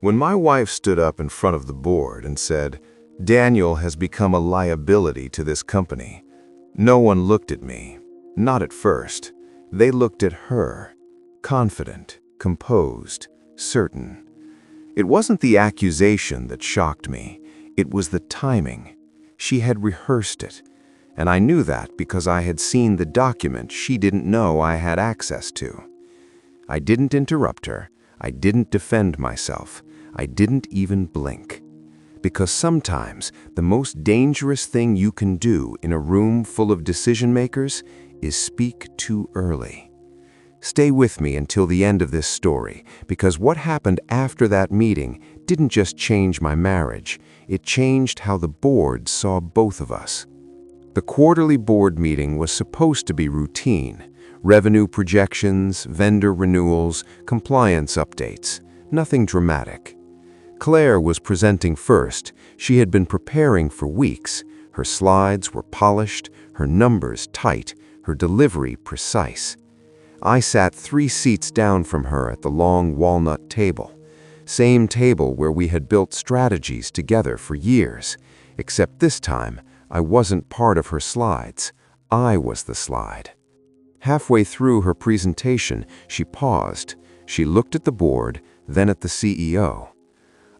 When my wife stood up in front of the board and said, "Daniel has become a liability to this company," no one looked at me. Not at first. They looked at her, confident, composed, certain. It wasn't the accusation that shocked me. It was the timing. She had rehearsed it, and I knew that because I had seen the document she didn't know I had access to. I didn't interrupt her. I didn't defend myself. I didn't even blink. Because sometimes the most dangerous thing you can do in a room full of decision makers is speak too early. Stay with me until the end of this story, because what happened after that meeting didn't just change my marriage, it changed how the board saw both of us. The quarterly board meeting was supposed to be routine: revenue projections, vendor renewals, compliance updates, nothing dramatic. Claire was presenting first. She had been preparing for weeks. Her slides were polished, her numbers tight, her delivery precise. I sat 3 seats down from her at the long walnut table. Same table where we had built strategies together for years, except this time I wasn't part of her slides. I was the slide. Halfway through her presentation, she paused. She looked at the board, then at the CEO.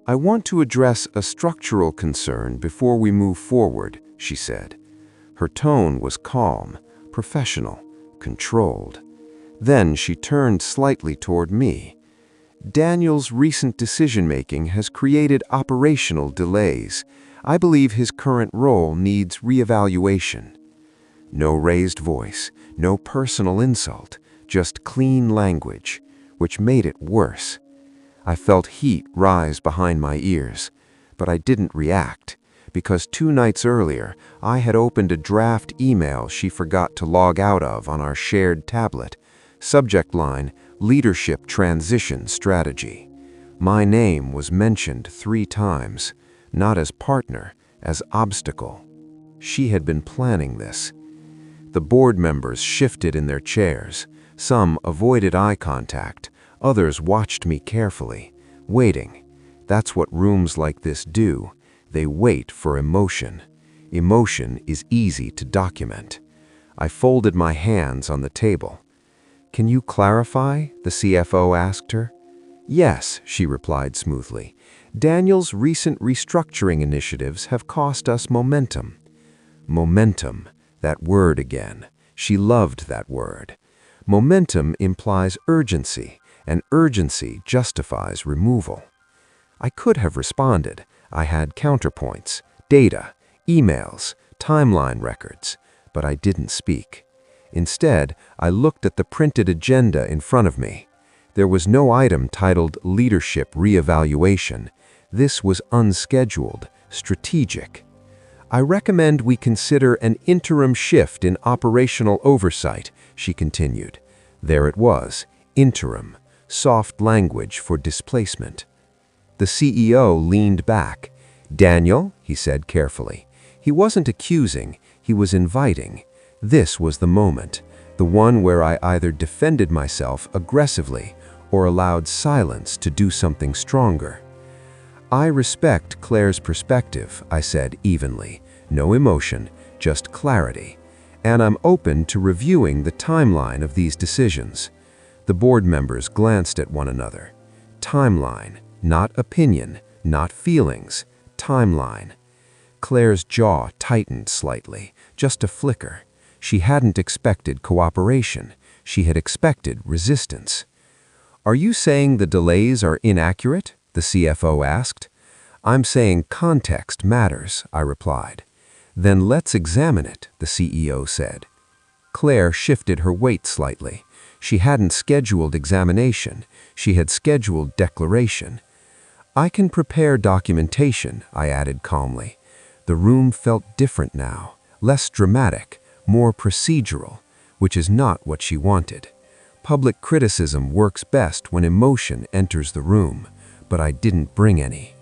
"I want to address a structural concern before we move forward," she said. Her tone was calm, professional, controlled. Then she turned slightly toward me. "Daniel's recent decision-making has created operational delays. I believe his current role needs reevaluation." No raised voice, no personal insult, just clean language, which made it worse. I felt heat rise behind my ears, but I didn't react, because 2 nights earlier I had opened a draft email she forgot to log out of on our shared tablet. Subject line: Leadership Transition Strategy. My name was mentioned 3 times, not as partner, as obstacle. She had been planning this. The board members shifted in their chairs. Some avoided eye contact. Others watched me carefully, waiting. That's what rooms like this do. They wait for emotion. Emotion is easy to document. I folded my hands on the table. "Can you clarify?" the CFO asked her. "Yes," she replied smoothly. "Daniel's recent restructuring initiatives have cost us momentum." Momentum, that word again. She loved that word. Momentum implies urgency, and urgency justifies removal. I could have responded. I had counterpoints, data, emails, timeline records, but I didn't speak. Instead, I looked at the printed agenda in front of me. There was no item titled Leadership Reevaluation. This was unscheduled, strategic. "I recommend we consider an interim shift in operational oversight," she continued. There it was, interim, soft language for displacement. The CEO leaned back. "Daniel," he said carefully. He wasn't accusing, he was inviting. This was the moment, the one where I either defended myself aggressively or allowed silence to do something stronger. "I respect Claire's perspective," I said evenly. No emotion, just clarity. "And I'm open to reviewing the timeline of these decisions." The board members glanced at one another. Timeline, not opinion, not feelings. Timeline. Claire's jaw tightened slightly, just a flicker. She hadn't expected cooperation. She had expected resistance. "Are you saying the delays are inaccurate?" the CFO asked. "I'm saying context matters," I replied. "Then let's examine it," the CEO said. Claire shifted her weight slightly. She hadn't scheduled examination. She had scheduled declaration. "I can prepare documentation," I added calmly. The room felt different now, less dramatic, more procedural, which is not what she wanted. Public criticism works best when emotion enters the room, but I didn't bring any.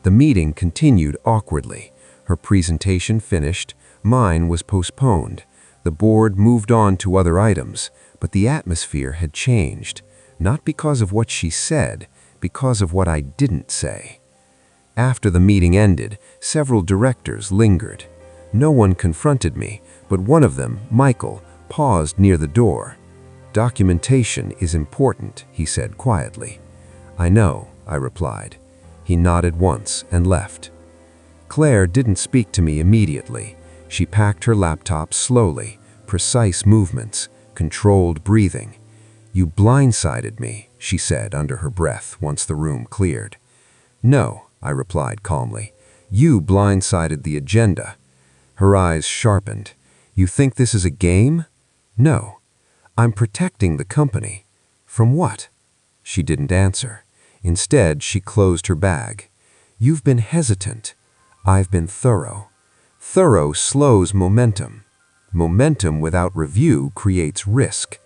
The meeting continued awkwardly. Her presentation finished, mine was postponed. The board moved on to other items, but the atmosphere had changed, not because of what she said, because of what I didn't say. After the meeting ended, several directors lingered. No one confronted me, but one of them, Michael, paused near the door. "Documentation is important," he said quietly. "I know," I replied. He nodded once and left. Claire didn't speak to me immediately. She packed her laptop slowly, precise movements, controlled breathing. "You blindsided me," she said under her breath once the room cleared. "No," I replied calmly. "You blindsided the agenda." Her eyes sharpened. "You think this is a game?" "No. I'm protecting the company." "From what?" She didn't answer. Instead, she closed her bag. "You've been hesitant. I've been thorough. Thorough slows momentum. Momentum without review creates risk."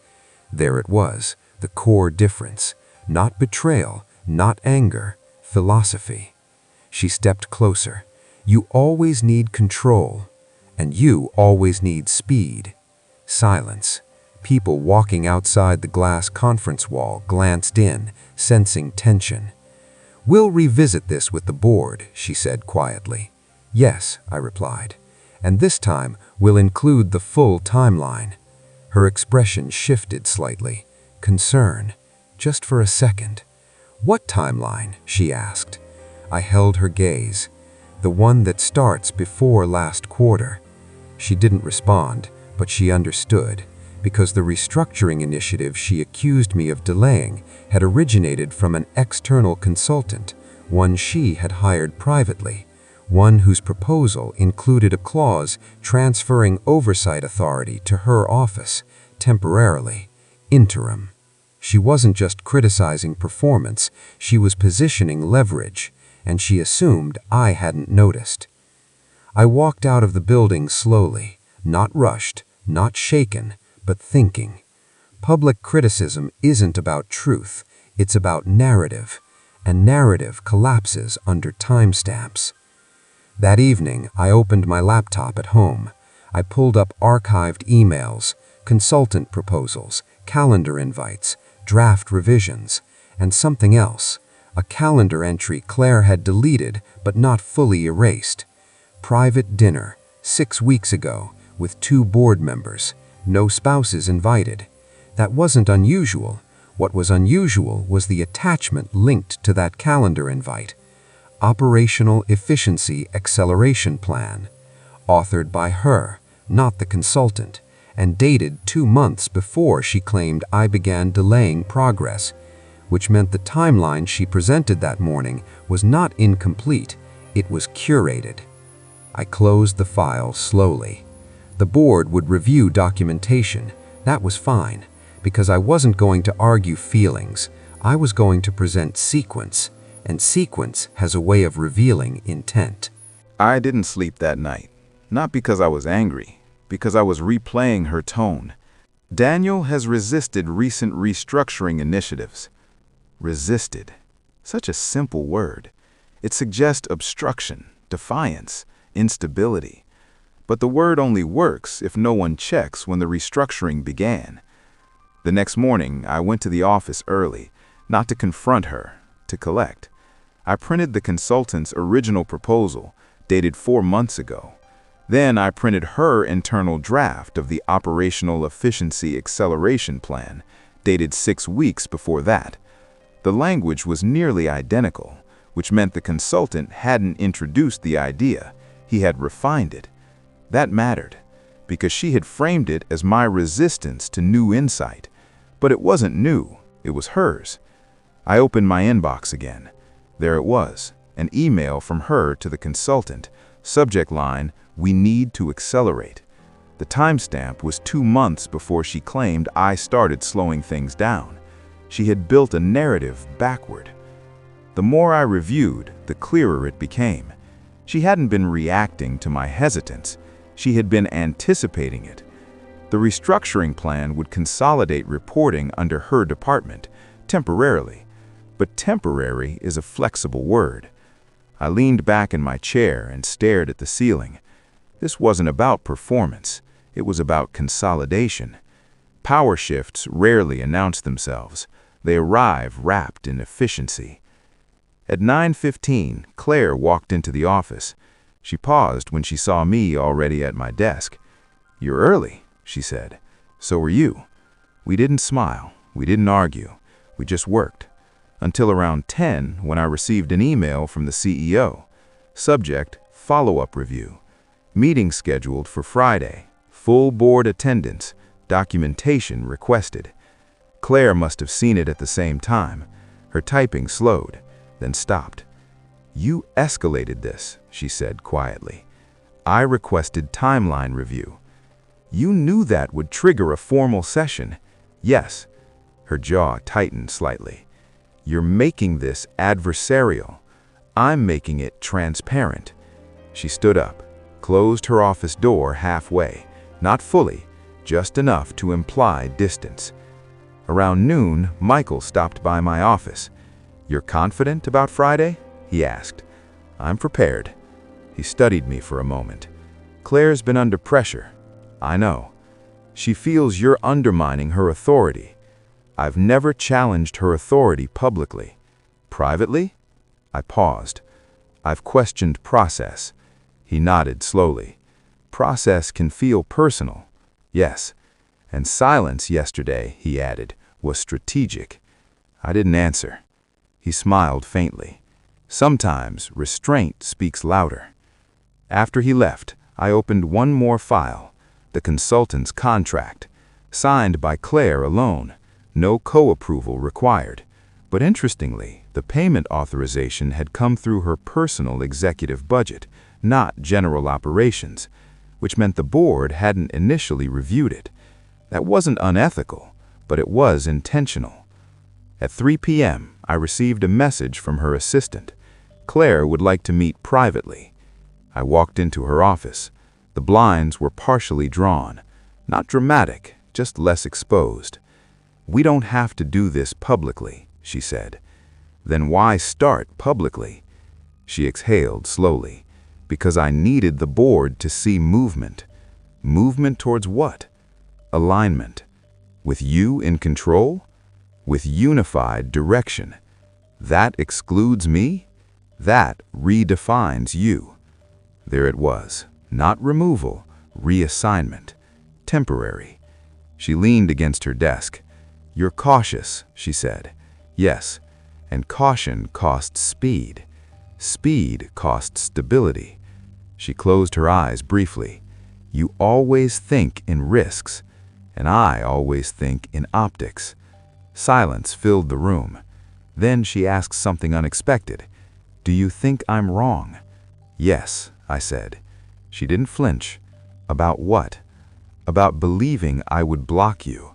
There it was, the core difference. Not betrayal, not anger, philosophy. She stepped closer. "You always need control, and you always need speed." Silence. People walking outside the glass conference wall glanced in, sensing tension. "We'll revisit this with the board," she said quietly. "Yes," I replied. "And this time we'll include the full timeline." Her expression shifted slightly. Concern. Just for a second. "What timeline?" she asked. I held her gaze. "The one that starts before last quarter." She didn't respond, but she understood, because the restructuring initiative she accused me of delaying had originated from an external consultant, one she had hired privately, one whose proposal included a clause transferring oversight authority to her office, temporarily, interim. She wasn't just criticizing performance, she was positioning leverage, and she assumed I hadn't noticed. I walked out of the building slowly, not rushed, not shaken, but thinking. Public criticism isn't about truth, it's about narrative, and narrative collapses under timestamps. That evening, I opened my laptop at home. I pulled up archived emails, consultant proposals, calendar invites, draft revisions, and something else, a calendar entry Claire had deleted but not fully erased. Private dinner, 6 weeks ago, with 2 board members, no spouses invited. That wasn't unusual. What was unusual was the attachment linked to that calendar invite. Operational Efficiency Acceleration Plan, authored by her, not the consultant, and dated 2 months before she claimed I began delaying progress, which meant the timeline she presented that morning was not incomplete, it was curated. I closed the file slowly. The board would review documentation. That was fine, because I wasn't going to argue feelings. I was going to present sequence, and sequence has a way of revealing intent. I didn't sleep that night, not because I was angry, because I was replaying her tone. Daniel has resisted recent restructuring initiatives. Resisted. Such a simple word. It suggests obstruction, defiance, instability. But the word only works if no one checks when the restructuring began. The next morning, I went to the office early, not to confront her, to collect. I printed the consultant's original proposal, dated 4 months ago. Then I printed her internal draft of the Operational Efficiency Acceleration Plan, dated 6 weeks before that. The language was nearly identical, which meant the consultant hadn't introduced the idea, he had refined it. That mattered, because she had framed it as my resistance to new insight. But it wasn't new, it was hers. I opened my inbox again. There it was, an email from her to the consultant, subject line, "We need to accelerate." The timestamp was 2 months before she claimed I started slowing things down. She had built a narrative backward. The more I reviewed, the clearer it became. She hadn't been reacting to my hesitance. She had been anticipating it. The restructuring plan would consolidate reporting under her department, temporarily. But temporary is a flexible word. I leaned back in my chair and stared at the ceiling. This wasn't about performance. It was about consolidation. Power shifts rarely announce themselves. They arrive wrapped in efficiency. At 9:15, Claire walked into the office. She paused when she saw me already at my desk. "You're early," she said. "So are you." We didn't smile. We didn't argue. We just worked. Until around 10, when I received an email from the CEO. Subject, follow-up review. Meeting scheduled for Friday. Full board attendance. Documentation requested. Claire must have seen it at the same time. Her typing slowed, then stopped. "You escalated this," she said quietly. "I requested timeline review." "You knew that would trigger a formal session." "Yes." Her jaw tightened slightly. "You're making this adversarial. I'm making it transparent." She stood up, closed her office door halfway, not fully, just enough to imply distance. Around noon, Michael stopped by my office. "You're confident about Friday?" he asked. "I'm prepared." He studied me for a moment. "Claire's been under pressure." "I know. She feels you're undermining her authority." "I've never challenged her authority publicly." "Privately?" I paused. "I've questioned process." He nodded slowly. "Process can feel personal." "Yes. And silence yesterday," he added, "was strategic." I didn't answer. He smiled faintly. Sometimes restraint speaks louder. After he left, I opened one more file, the consultant's contract, signed by Claire alone, no co-approval required. But interestingly, the payment authorization had come through her personal executive budget, not general operations, which meant the board hadn't initially reviewed it. That wasn't unethical, but it was intentional. At 3 p.m., I received a message from her assistant. Claire would like to meet privately. I walked into her office. The blinds were partially drawn. Not dramatic, just less exposed. "We don't have to do this publicly," she said. "Then why start publicly?" She exhaled slowly. "Because I needed the board to see movement." Movement towards what? Alignment. With you in control? With unified direction. That excludes me? That redefines you. There it was. Not removal, reassignment. Temporary. She leaned against her desk. "You're cautious," she said. "Yes, and caution costs speed. Speed costs stability." She closed her eyes briefly. "You always think in risks, and I always think in optics." Silence filled the room. Then she asked something unexpected. "Do you think I'm wrong?" "Yes," I said. She didn't flinch. "About what?" "About believing I would block you.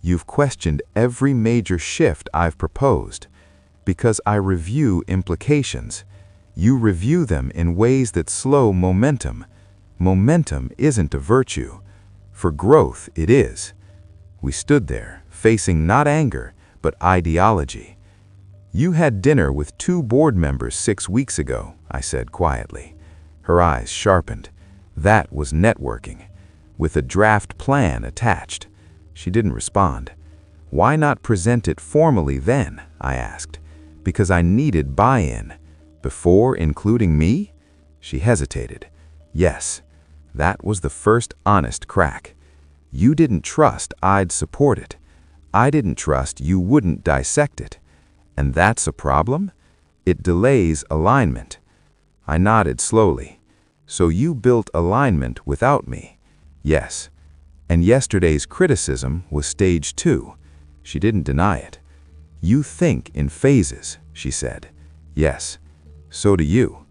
You've questioned every major shift I've proposed. Because I review implications. You review them in ways that slow momentum. Momentum isn't a virtue. For growth, it is." We stood there, facing not anger, but ideology. "You had dinner with 2 board members 6 weeks ago," I said quietly. Her eyes sharpened. "That was networking. With a draft plan attached." She didn't respond. "Why not present it formally then?" I asked. "Because I needed buy-in. Before including me?" She hesitated. "Yes." That was the first honest crack. "You didn't trust I'd support it. I didn't trust you wouldn't dissect it. And that's a problem? It delays alignment." I nodded slowly. "So you built alignment without me?" "Yes." "And yesterday's criticism was stage 2. She didn't deny it. "You think in phases," she said. "Yes. So do you."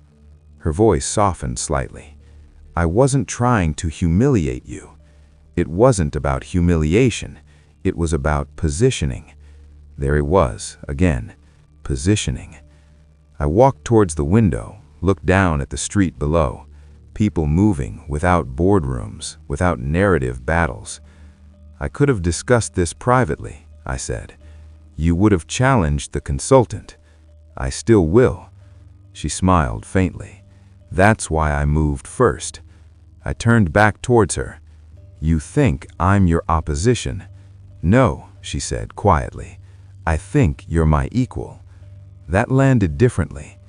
Her voice softened slightly. "I wasn't trying to humiliate you. It wasn't about humiliation. It was about positioning." There it was, again. Positioning. I walked towards the window, looked down at the street below. People moving, without boardrooms, without narrative battles. "I could have discussed this privately," I said. "You would have challenged the consultant." "I still will." She smiled faintly. "That's why I moved first." I turned back towards her. "You think I'm your opposition?" "No," she said quietly. "I think you're my equal." That landed differently.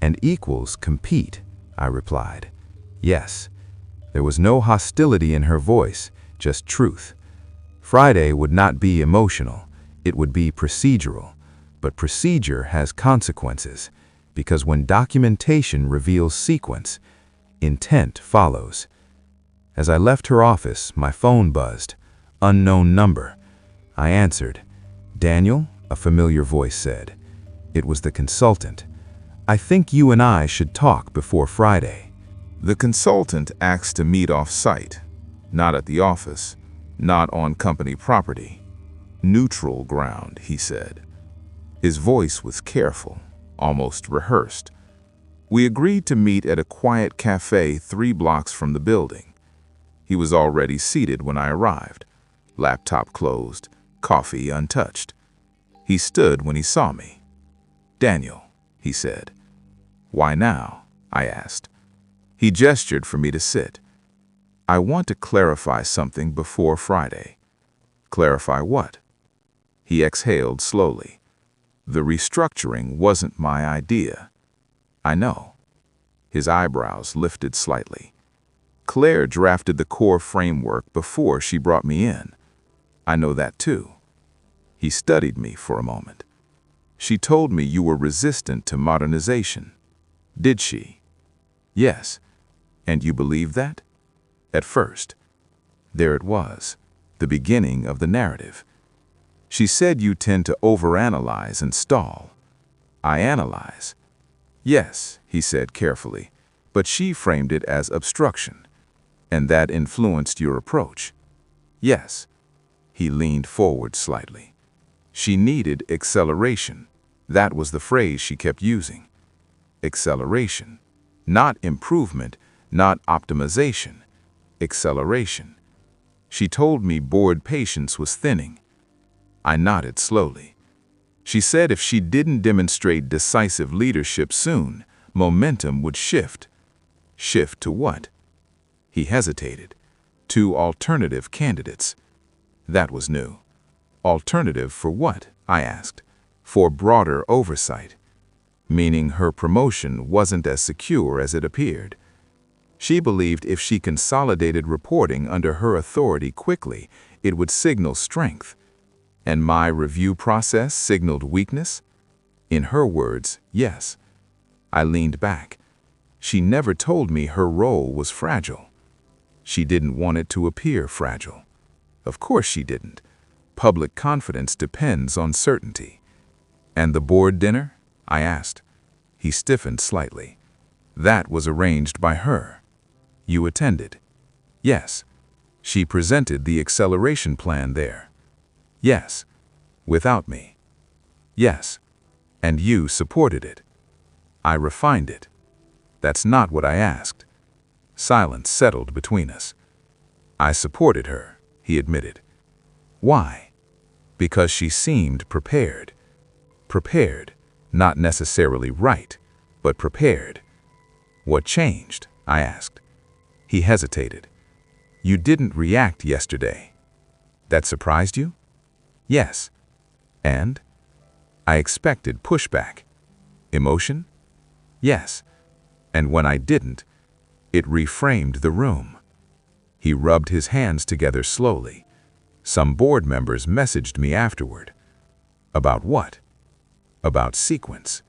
And equals compete, I replied. Yes. There was no hostility in her voice, just truth. Friday would not be emotional, it would be procedural. But procedure has consequences, because when documentation reveals sequence, intent follows. As I left her office, my phone buzzed. Unknown number. I answered. Daniel, a familiar voice said. It was the consultant. I think you and I should talk before Friday. The consultant asked to meet off-site, not at the office, not on company property. Neutral ground, he said. His voice was careful, almost rehearsed. We agreed to meet at a quiet cafe 3 blocks from the building. He was already seated when I arrived, laptop closed, coffee untouched. He stood when he saw me. Daniel, he said. Why now? I asked. He gestured for me to sit. I want to clarify something before Friday. Clarify what? He exhaled slowly. The restructuring wasn't my idea. I know. His eyebrows lifted slightly. Claire drafted the core framework before she brought me in. I know that too. He studied me for a moment. She told me you were resistant to modernization. Did she? Yes. And you believed that? At first. There it was, the beginning of the narrative. She said you tend to overanalyze and stall. I analyze. Yes, he said carefully, but she framed it as obstruction. And that influenced your approach. Yes. He leaned forward slightly. She needed acceleration. That was the phrase she kept using. Acceleration. Not improvement, not optimization. Acceleration. She told me board patience was thinning. I nodded slowly. She said if she didn't demonstrate decisive leadership soon, momentum would shift. Shift to what? He hesitated. To alternative candidates. That was new. Alternative for what? I asked. For broader oversight. Meaning her promotion wasn't as secure as it appeared. She believed if she consolidated reporting under her authority quickly, it would signal strength. And my review process signaled weakness? In her words, yes. I leaned back. She never told me her role was fragile. She didn't want it to appear fragile. Of course she didn't. Public confidence depends on certainty. And the board dinner? I asked. He stiffened slightly. That was arranged by her. You attended? Yes. She presented the acceleration plan there. Yes. Without me. Yes. And you supported it. I refined it. That's not what I asked. Silence settled between us. I supported her, he admitted. Why? Because she seemed prepared. Prepared, not necessarily right, but prepared. What changed? I asked. He hesitated. You didn't react yesterday. That surprised you? Yes. And? I expected pushback. Emotion? Yes. And when I didn't, it reframed the room. He rubbed his hands together slowly. Some board members messaged me afterward. About what? About sequence.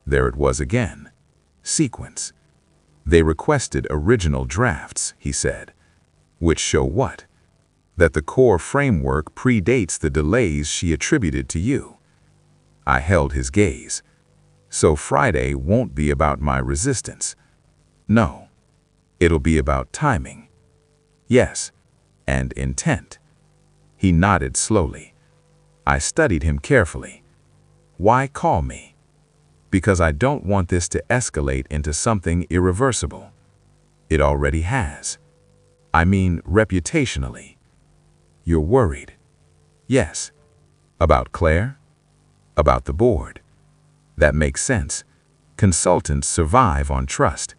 There it was again. Sequence. They requested original drafts, he said. Which show what? That the core framework predates the delays she attributed to you. I held his gaze. So Friday won't be about my resistance. No. It'll be about timing. Yes. And intent. He nodded slowly. I studied him carefully. Why call me? Because I don't want this to escalate into something irreversible. It already has. I mean reputationally. You're worried. Yes. About Claire? About the board. That makes sense. Consultants survive on trust.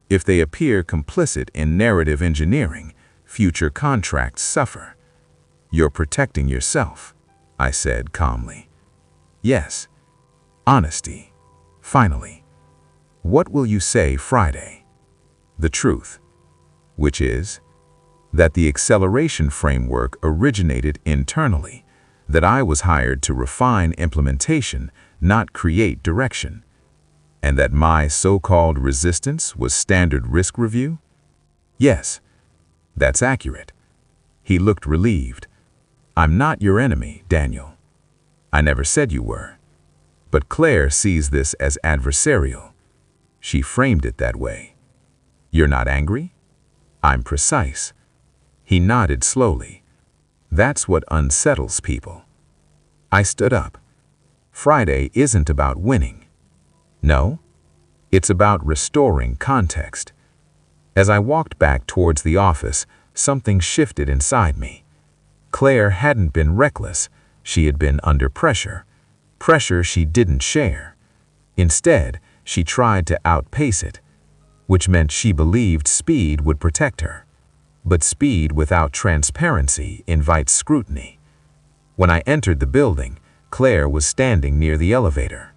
If they appear complicit in narrative engineering, future contracts suffer. You're protecting yourself, I said calmly. Yes. Honesty, Finally, what will you say Friday? The truth, which is that the acceleration framework originated internally, that I was hired to refine implementation, not create direction, and that my so-called resistance was standard risk review? Yes, that's accurate. He looked relieved. I'm not your enemy, Daniel. I never said you were. But Claire sees this as adversarial. She framed it that way. You're not angry? I'm precise. He nodded slowly. That's what unsettles people. I stood up. Friday isn't about winning. No, it's about restoring context. As I walked back towards the office, something shifted inside me. Claire hadn't been reckless. She had been under pressure. Pressure she didn't share. Instead, she tried to outpace it, which meant she believed speed would protect her. But speed without transparency invites scrutiny. When I entered the building, Claire was standing near the elevator,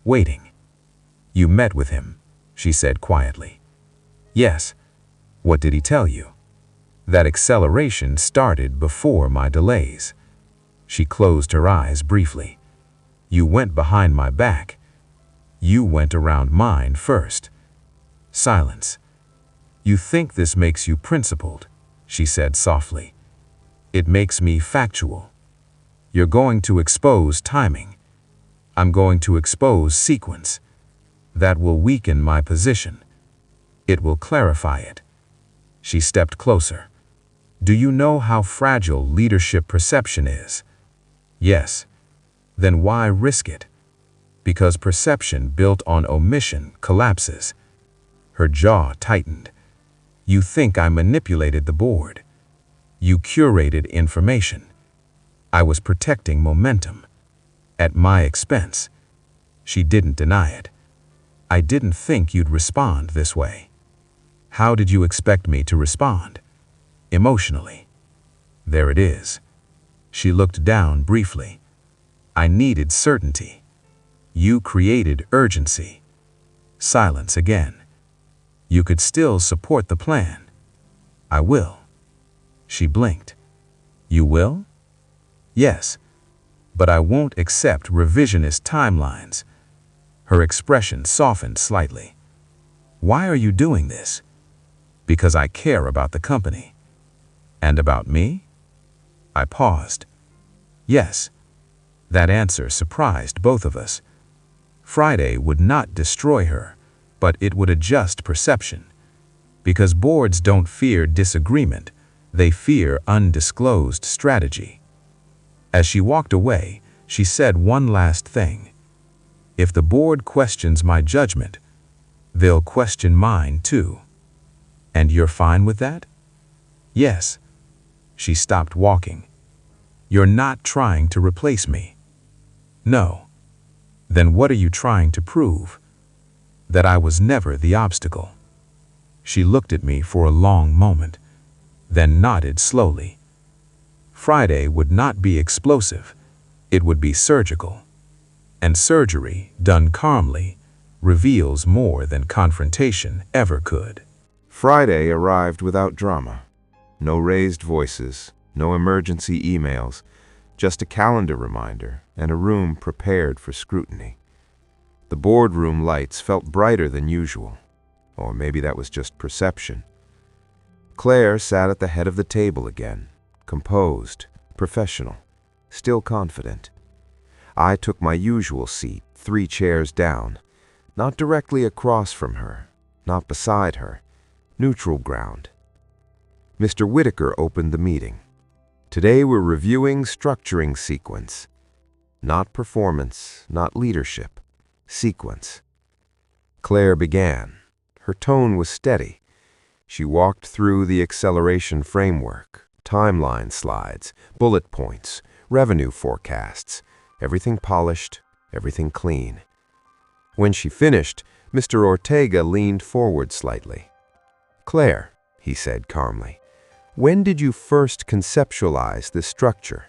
waiting. You met with him, she said quietly. Yes. What did he tell you? That acceleration started before my delays. She closed her eyes briefly. You went behind my back. You went around mine first. Silence. You think this makes you principled, she said softly. It makes me factual. You're going to expose timing. I'm going to expose sequence. That will weaken my position. It will clarify it. She stepped closer. Do you know how fragile leadership perception is? Yes. Then why risk it? Because perception built on omission collapses. Her jaw tightened. You think I manipulated the board. You curated information. I was protecting momentum. At my expense. She didn't deny it. I didn't think you'd respond this way. How did you expect me to respond? Emotionally. There it is. She looked down briefly. I needed certainty. You created urgency. Silence again. You could still support the plan. I will. She blinked. You will? Yes. But I won't accept revisionist timelines. Her expression softened slightly. Why are you doing this? Because I care about the company. And about me? I paused. Yes. That answer surprised both of us. Friday would not destroy her, but it would adjust perception. Because boards don't fear disagreement, they fear undisclosed strategy. As she walked away, she said one last thing. If the board questions my judgment, they'll question mine too. And you're fine with that? Yes. She stopped walking. You're not trying to replace me. No. Then what are you trying to prove? That I was never the obstacle. She looked at me for a long moment, then nodded slowly. Friday would not be explosive. It would be surgical. And surgery, done calmly, reveals more than confrontation ever could. Friday arrived without drama. No raised voices, no emergency emails, just a calendar reminder and a room prepared for scrutiny. The boardroom lights felt brighter than usual, or maybe that was just perception. Claire sat at the head of the table again, composed, professional, still confident. I took my usual seat, 3 chairs down, not directly across from her, not beside her, neutral ground. Mr. Whitaker opened the meeting. Today we're reviewing structuring sequence. Not performance, not leadership. Sequence. Claire began. Her tone was steady. She walked through the acceleration framework, timeline slides, bullet points, revenue forecasts, everything polished, everything clean. When she finished, Mr. Ortega leaned forward slightly. Claire, he said calmly, when did you first conceptualize this structure?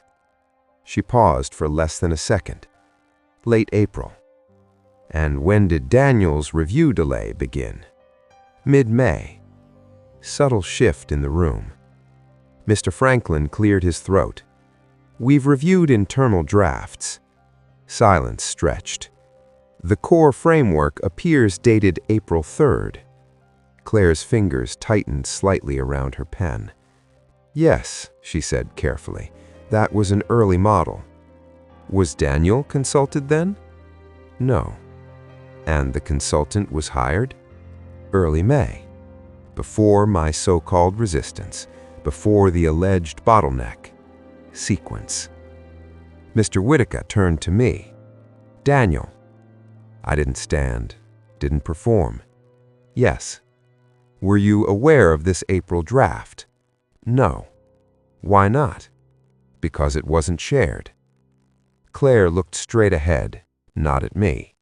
She paused for less than a second. Late April. And when did Daniel's review delay begin? Mid-May. Subtle shift in the room. Mr. Franklin cleared his throat. We've reviewed internal drafts. Silence stretched. The core framework appears dated April 3rd. Claire's fingers tightened slightly around her pen. Yes, she said carefully, that was an early model. Was Daniel consulted then? No. And the consultant was hired? Early May. Before my so-called resistance, before the alleged bottleneck. Sequence. Mr. Whitaker turned to me. Daniel. I didn't stand, didn't perform. Yes. Were you aware of this April draft? No. Why not? Because it wasn't shared. Claire looked straight ahead, not at me.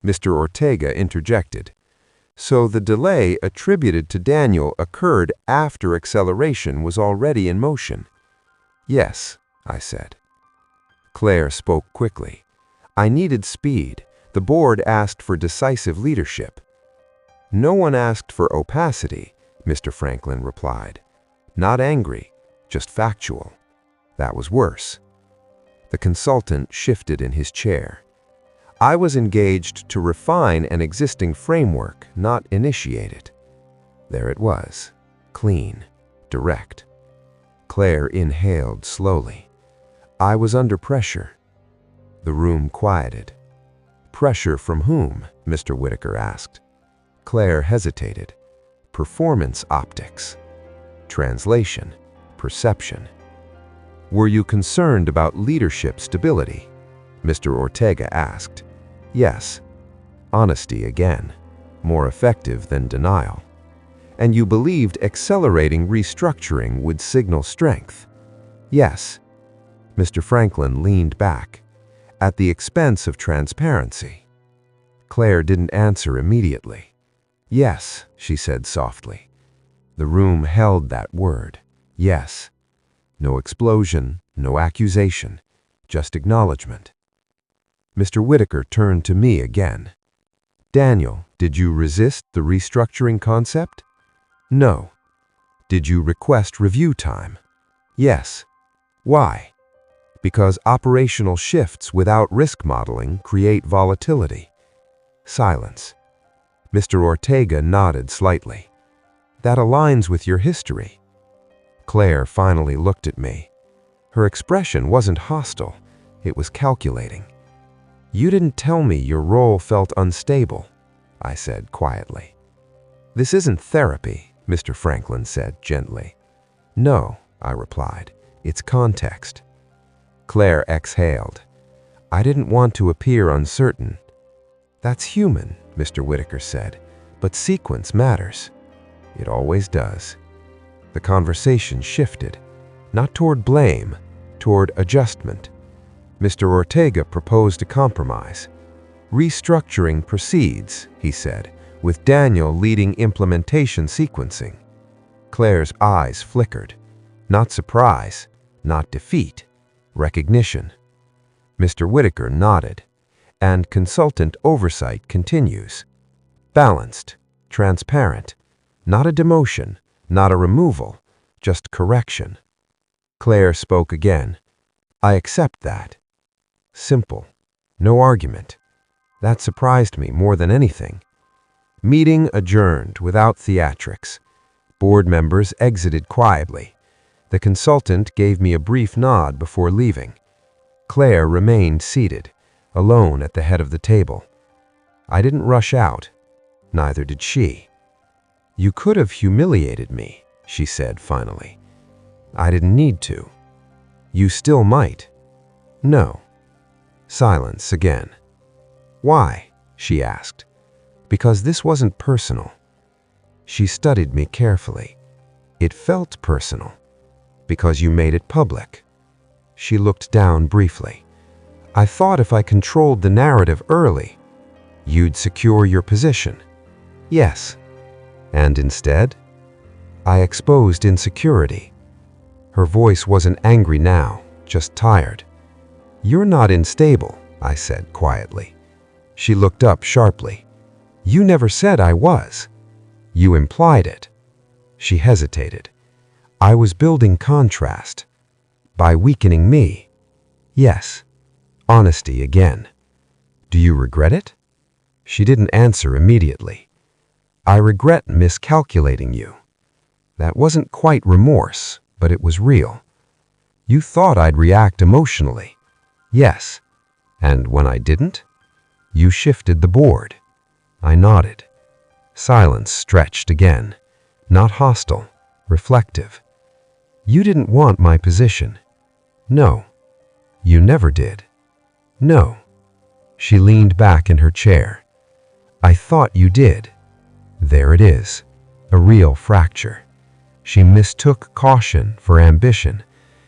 Mr. Ortega interjected. So the delay attributed to Daniel occurred after acceleration was already in motion. Yes, I said. Claire spoke quickly. I needed speed. The board asked for decisive leadership. No one asked for opacity, Mr. Franklin replied. Not angry, just factual. That was worse. The consultant shifted in his chair. I was engaged to refine an existing framework, not initiate it. There it was, clean, direct. Claire inhaled slowly. I was under pressure. The room quieted. Pressure from whom? Mr. Whitaker asked. Claire hesitated. Performance optics. Translation. Perception. Were you concerned about leadership stability? Mr. Ortega asked. Yes. Honesty again. More effective than denial. And you believed accelerating restructuring would signal strength? Yes. Mr. Franklin leaned back. At the expense of transparency. Claire didn't answer immediately. Yes, she said softly. The room held that word. Yes. No explosion, no accusation, just acknowledgement. Mr. Whitaker turned to me again. Daniel, did you resist the restructuring concept? No. Did you request review time? Yes. Why? Because operational shifts without risk modeling create volatility. Silence. Mr. Ortega nodded slightly. That aligns with your history. Claire finally looked at me. Her expression wasn't hostile, it was calculating. You didn't tell me your role felt unstable, I said quietly. This isn't therapy, Mr. Franklin said gently. No, I replied, it's context. Claire exhaled. I didn't want to appear uncertain. That's human, Mr. Whitaker said, but sequence matters. It always does. The conversation shifted, not toward blame, toward adjustment. Mr. Ortega proposed a compromise. Restructuring proceeds, he said, with Daniel leading implementation sequencing. Claire's eyes flickered. Not surprise, not defeat. Recognition. Mr. Whitaker nodded, and consultant oversight continues. Balanced, transparent, not a demotion, not a removal, just correction. Claire spoke again. I accept that. Simple. No argument. That surprised me more than anything. Meeting adjourned without theatrics. Board members exited quietly. The consultant gave me a brief nod before leaving. Claire remained seated, alone at the head of the table. I didn't rush out. Neither did she. You could have humiliated me, she said finally. I didn't need to. You still might. No. Silence again. Why? She asked. Because this wasn't personal. She studied me carefully. It felt personal. Because you made it public. She looked down briefly. I thought if I controlled the narrative early, you'd secure your position. Yes. And instead, I exposed insecurity. Her voice wasn't angry now, just tired. You're not unstable, I said quietly. She looked up sharply. You never said I was. You implied it. She hesitated. I was building contrast. By weakening me. Yes. Honesty again. Do you regret it? She didn't answer immediately. I regret miscalculating you. That wasn't quite remorse, but it was real. You thought I'd react emotionally. Yes. And when I didn't? You shifted the board. I nodded. Silence stretched again. Not hostile, reflective. You didn't want my position. No. You never did. No. She leaned back in her chair. I thought you did. There it is. A real fracture. She mistook caution for ambition.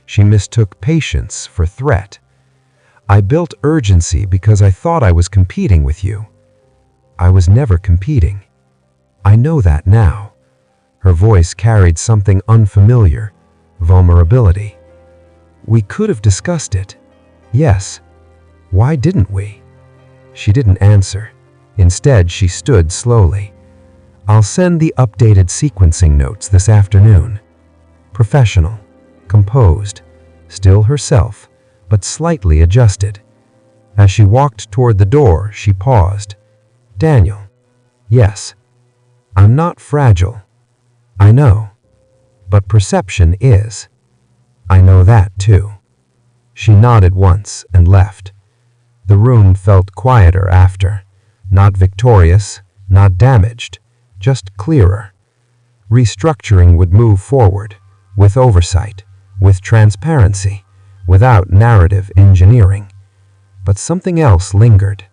She mistook patience for threat. I built urgency because I thought I was competing with you. I was never competing. I know that now. Her voice carried something unfamiliar, vulnerability. We could have discussed it. Yes. Why didn't we? She didn't answer. Instead, she stood slowly. I'll send the updated sequencing notes this afternoon. Professional, composed, still herself, but slightly adjusted. As she walked toward the door, she paused. Daniel. Yes. I'm not fragile. I know. But perception is. I know that too. She nodded once and left. The room felt quieter after. Not victorious, not damaged, just clearer. Restructuring would move forward, with oversight, with transparency, without narrative engineering. But something else lingered.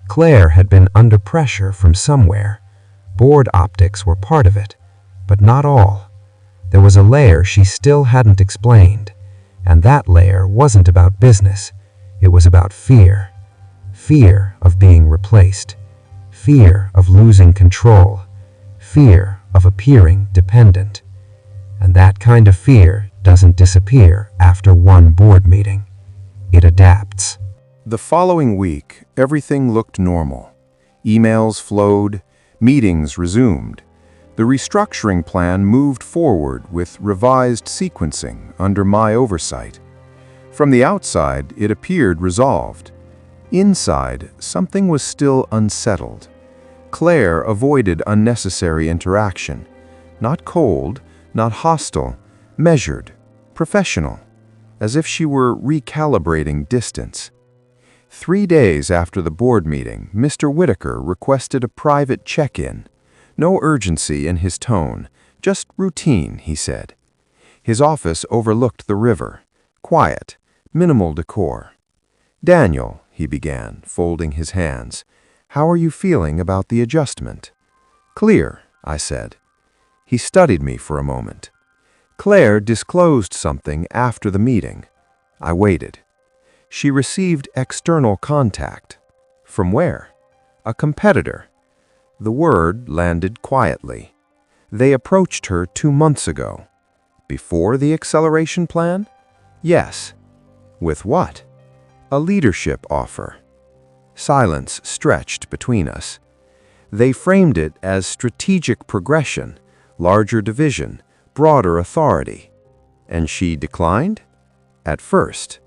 Claire had been under pressure from somewhere. Board optics were part of it, but not all. There was a layer she still hadn't explained, and that layer wasn't about business. It was about fear. Fear of being replaced. Fear of losing control. Fear of appearing dependent. And that kind of fear doesn't disappear after one board meeting. It adapts. The following week, everything looked normal. Emails flowed, meetings resumed. The restructuring plan moved forward with revised sequencing under my oversight. From the outside, it appeared resolved. Inside, something was still unsettled. Claire avoided unnecessary interaction. Not cold, not hostile, measured, professional, as if she were recalibrating distance. 3 days after the board meeting, Mr. Whitaker requested a private check-in. No urgency in his tone, just routine, he said. His office overlooked the river. Quiet, minimal decor. Daniel, he began, folding his hands, how are you feeling about the adjustment? Clear, I said. He studied me for a moment. Claire disclosed something after the meeting. I waited. She received external contact. From where? A competitor. The word landed quietly. They approached her 2 months ago. Before the acceleration plan? Yes. With what? A leadership offer. Silence stretched between us. They framed it as strategic progression, larger division, broader authority. And she declined? At first.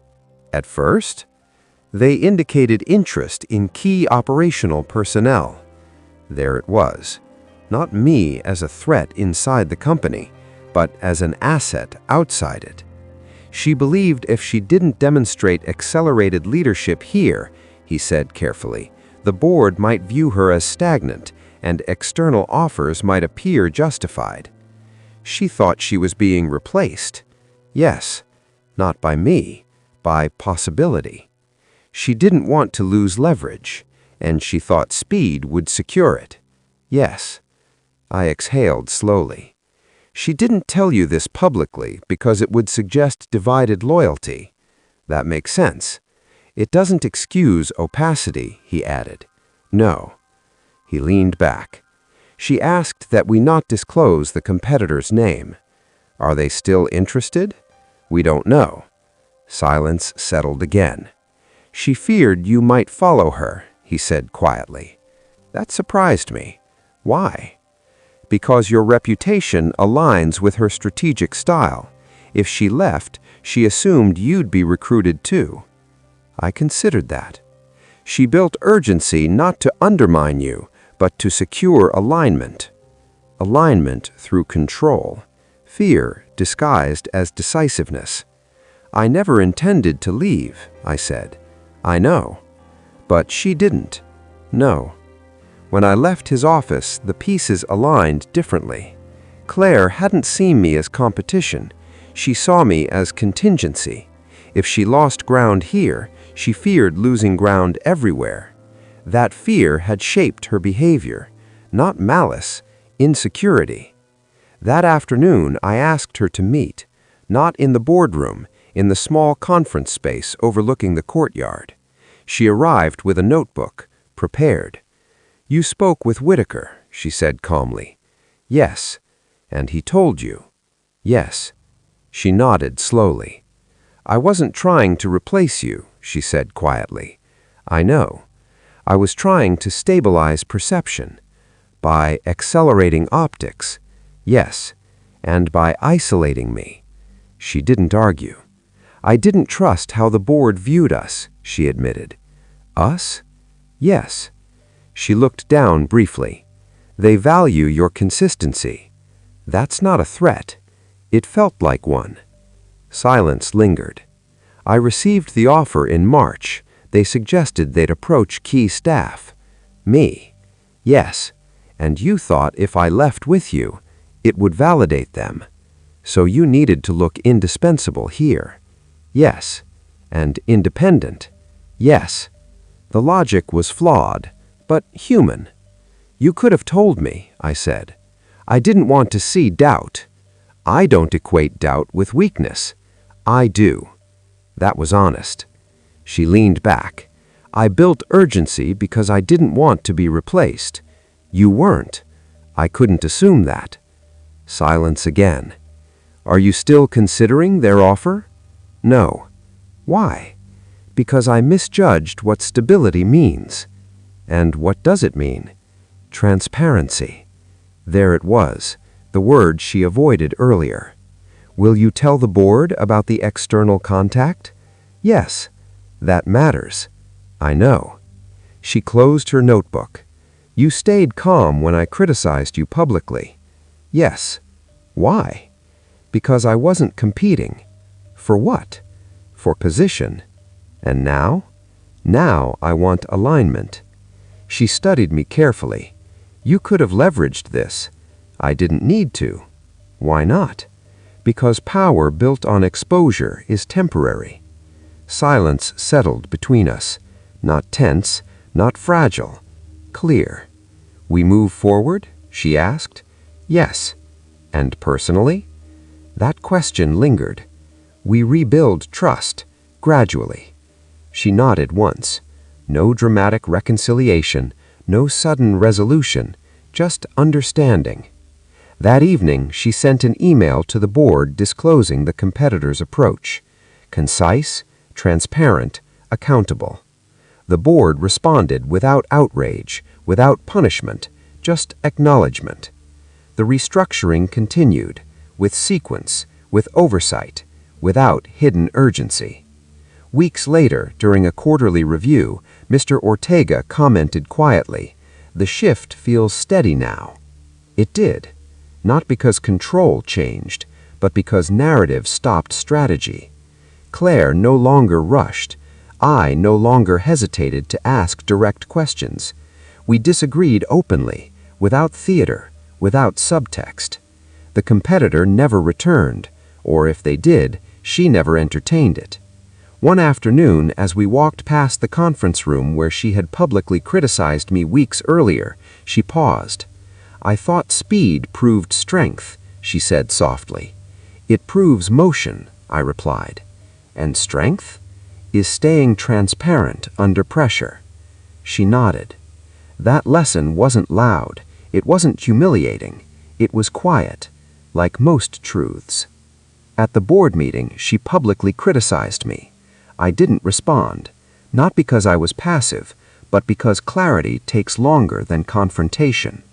At first? They indicated interest in key operational personnel. There it was. Not me as a threat inside the company, but as an asset outside it. She believed if she didn't demonstrate accelerated leadership here, he said carefully, the board might view her as stagnant, and external offers might appear justified. She thought she was being replaced. Yes, not by me, by possibility. She didn't want to lose leverage, and she thought speed would secure it. Yes. I exhaled slowly. She didn't tell you this publicly because it would suggest divided loyalty. That makes sense. It doesn't excuse opacity, he added. No. He leaned back. She asked that we not disclose the competitor's name. Are they still interested? We don't know. Silence settled again. She feared you might follow her, he said quietly. That surprised me. Why? Because your reputation aligns with her strategic style. If she left, she assumed you'd be recruited too. I considered that. She built urgency not to undermine you, but to secure alignment. Alignment through control. Fear disguised as decisiveness. I never intended to leave, I said. I know. But she didn't. No. When I left his office, the pieces aligned differently. Claire hadn't seen me as competition. She saw me as contingency. If she lost ground here, she feared losing ground everywhere. That fear had shaped her behavior, not malice, insecurity. That afternoon, I asked her to meet, not in the boardroom, in the small conference space overlooking the courtyard. She arrived with a notebook, prepared. You spoke with Whitaker, she said calmly. Yes. And he told you? Yes. She nodded slowly. I wasn't trying to replace you, she said quietly. I know. I was trying to stabilize perception. By accelerating optics. Yes. And by isolating me. She didn't argue. I didn't trust how the board viewed us, she admitted. Us? Yes. She looked down briefly. They value your consistency. That's not a threat. It felt like one. Silence lingered. I received the offer in March. They suggested they'd approach key staff. Me. Yes. And you thought if I left with you, it would validate them. So you needed to look indispensable here. Yes. And independent. Yes. The logic was flawed, but human. You could have told me, I said. I didn't want to see doubt. I don't equate doubt with weakness. I do. That was honest. She leaned back. I built urgency because I didn't want to be replaced. You weren't. I couldn't assume that. Silence again. Are you still considering their offer? No. Why? Because I misjudged what stability means. And what does it mean? Transparency. There it was, the word she avoided earlier. Will you tell the board about the external contact? Yes. That matters. I know. She closed her notebook. You stayed calm when I criticized you publicly. Yes. Why? Because I wasn't competing. For what? For position. And now? Now I want alignment. She studied me carefully. You could have leveraged this. I didn't need to. Why not? Because power built on exposure is temporary. Silence settled between us. Not tense, not fragile. Clear. We move forward? She asked. Yes. And personally? That question lingered. We rebuild trust, gradually. She nodded once. No dramatic reconciliation, no sudden resolution, just understanding. That evening, she sent an email to the board disclosing the competitor's approach. Concise, transparent, accountable. The board responded without outrage, without punishment, just acknowledgement. The restructuring continued, with sequence, with oversight, without hidden urgency. Weeks later, during a quarterly review, Mr. Ortega commented quietly, "The shift feels steady now." It did. Not because control changed, but because narrative stopped strategy. Claire no longer rushed. I no longer hesitated to ask direct questions. We disagreed openly, without theater, without subtext. The competitor never returned, or if they did, she never entertained it. One afternoon, as we walked past the conference room where she had publicly criticized me weeks earlier, she paused. "I thought speed proved strength," she said softly. "It proves motion," I replied. "And strength? Is staying transparent under pressure." She nodded. That lesson wasn't loud. It wasn't humiliating. It was quiet, like most truths. At the board meeting, she publicly criticized me. I didn't respond, not because I was passive, but because clarity takes longer than confrontation.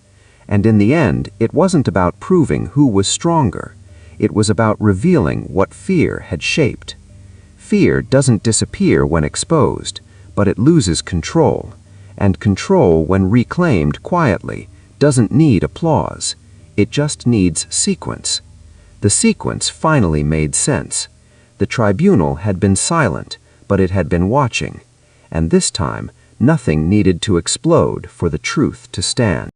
And in the end, it wasn't about proving who was stronger. It was about revealing what fear had shaped. Fear doesn't disappear when exposed, but it loses control. And control, when reclaimed quietly, doesn't need applause. It just needs sequence. The sequence finally made sense. The tribunal had been silent, but it had been watching. And this time, nothing needed to explode for the truth to stand.